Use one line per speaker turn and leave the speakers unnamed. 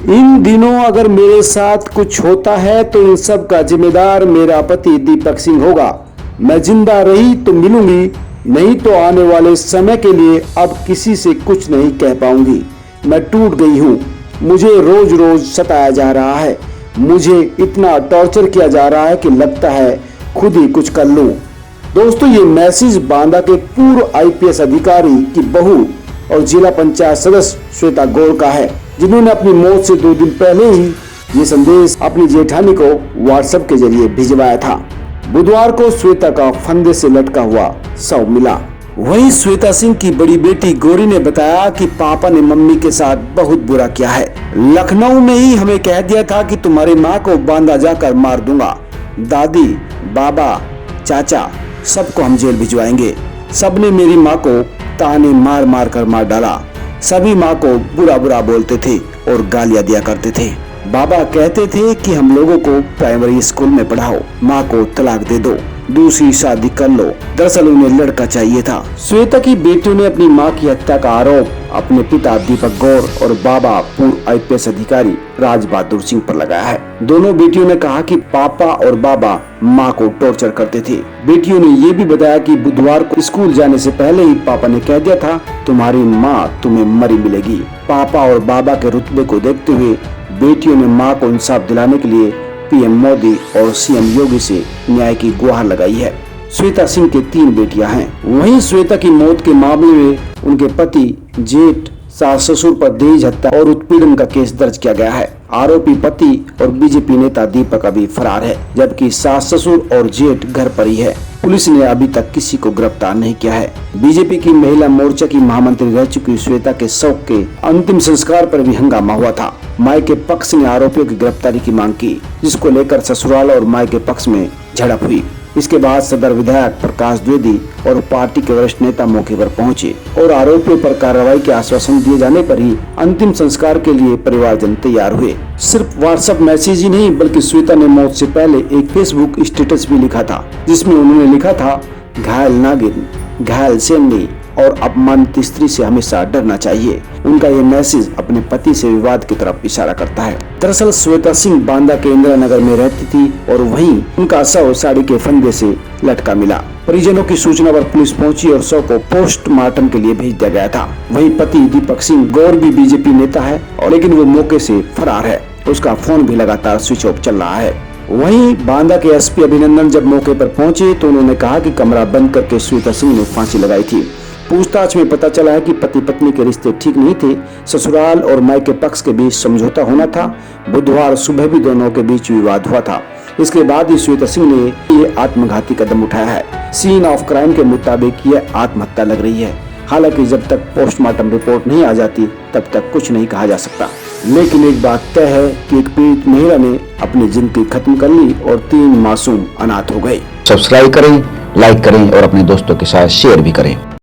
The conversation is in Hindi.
इन दिनों अगर मेरे साथ कुछ होता है तो इन सब का जिम्मेदार मेरा पति दीपक सिंह होगा। मैं जिंदा रही तो मिलूंगी, नहीं तो आने वाले समय के लिए अब किसी से कुछ नहीं कह पाऊंगी। मैं टूट गई हूँ। मुझे रोज रोज सताया जा रहा है। मुझे इतना टॉर्चर किया जा रहा है कि लगता है खुद ही कुछ कर लूं। दोस्तों, ये मैसेज बांदा के पूर्व आईपीएस अधिकारी की बहू और जिला पंचायत सदस्य श्वेता गौर का है, जिन्होंने अपनी मौत से 2 दिन पहले ही ये संदेश अपनी जेठानी को व्हाट्सएप के जरिए भिजवाया था। बुधवार को श्वेता का फंदे से लटका हुआ शव मिला। वहीं श्वेता सिंह की बड़ी बेटी गौरी ने बताया कि पापा ने मम्मी के साथ बहुत बुरा किया है। लखनऊ में ही हमें कह दिया था कि तुम्हारी माँ को बांदा जाकर मार दूंगा। दादी, बाबा, चाचा सबको हम जेल भिजवाएंगे। सबने मेरी माँ को ताने मार मार कर मार डाला। सभी माँ को बुरा बुरा बोलते थे और गालियां दिया करते थे। बाबा कहते थे कि हम लोगों को प्राइमरी स्कूल में पढ़ाओ, माँ को तलाक दे दो, दूसरी शादी कर लो। दरअसल उन्हें लड़का चाहिए था। श्वेता की बेटियों ने अपनी मां की हत्या का आरोप अपने पिता दीपक गौर और बाबा पूर्व आईपीएस अधिकारी राज बहादुर सिंह पर लगाया है। दोनों बेटियों ने कहा कि पापा और बाबा मां को टॉर्चर करते थे। बेटियों ने ये भी बताया कि बुधवार को स्कूल जाने से पहले ही पापा ने कह दिया था, तुम्हारी माँ तुम्हें मरी मिलेगी। पापा और बाबा के रुतबे को देखते हुए बेटियों ने मां को इंसाफ दिलाने के लिए पीएम मोदी और सीएम योगी से न्याय की गुहार लगाई है। श्वेता सिंह के 3 बेटियां हैं। वहीं श्वेता की मौत के मामले में उनके पति, जेठ, सास ससुर पर दहेज हत्या और उत्पीड़न का केस दर्ज किया गया है। आरोपी पति और बीजेपी नेता दीपक अभी फरार है, जबकि सास ससुर और जेठ घर पर ही है। पुलिस ने अभी तक किसी को गिरफ्तार नहीं किया है। बीजेपी की महिला मोर्चा की महामंत्री रह चुकी श्वेता के शव के अंतिम संस्कार पर भी हंगामा हुआ था। माई के पक्ष ने आरोपियों की गिरफ्तारी की मांग की, जिसको लेकर ससुराल और माई के पक्ष में झड़प हुई। इसके बाद सदर विधायक प्रकाश द्विवेदी और पार्टी के वरिष्ठ नेता मौके पर पहुंचे और आरोपियों पर कार्रवाई के आश्वासन दिए जाने पर ही अंतिम संस्कार के लिए परिवारजन तैयार हुए। सिर्फ व्हाट्सएप मैसेज ही नहीं, बल्कि श्वेता ने मौत से पहले एक फेसबुक स्टेटस भी लिखा था, जिसमें उन्होंने लिखा था, घायल नागिन, घायल सेमनी और अपमानित स्त्री से हमेशा डरना चाहिए। उनका ये मैसेज अपने पति से विवाद की तरफ इशारा करता है। दरअसल श्वेता सिंह बांदा के इंदिरा नगर में रहती थी और वहीं उनका शव साड़ी के फंदे से लटका मिला। परिजनों की सूचना पर पुलिस पहुंची और शव को पोस्टमार्टम के लिए भेज दिया गया था। वहीं पति दीपक सिंह गौर भी बीजेपी नेता है और लेकिन वो मौके से फरार है। उसका फोन भी लगातार स्विच ऑफ चल रहा है। वहीं बांदा के एसपी अभिनंदन जब मौके पर पहुंचे तो उन्होंने कहा कि कमरा बंद करके श्वेता सिंह ने फांसी लगाई थी। पूछताछ में पता चला है कि पति पत्नी के रिश्ते ठीक नहीं थे। ससुराल और माई के पक्ष के बीच समझौता होना था। बुधवार सुबह भी दोनों के बीच विवाद हुआ था। इसके बाद ही श्वेता सिंह ने ये आत्मघाती कदम उठाया है। सीन ऑफ क्राइम के मुताबिक ये आत्महत्या लग रही है। हालांकि जब तक पोस्टमार्टम रिपोर्ट नहीं आ जाती तब तक कुछ नहीं कहा जा सकता। लेकिन एक बात तय है कि एक पीड़ित महिला ने अपनी जिंदगी खत्म कर ली और 3 मासूम अनाथ हो गए।
सब्सक्राइब करें, लाइक करें और अपने दोस्तों के साथ शेयर भी करें।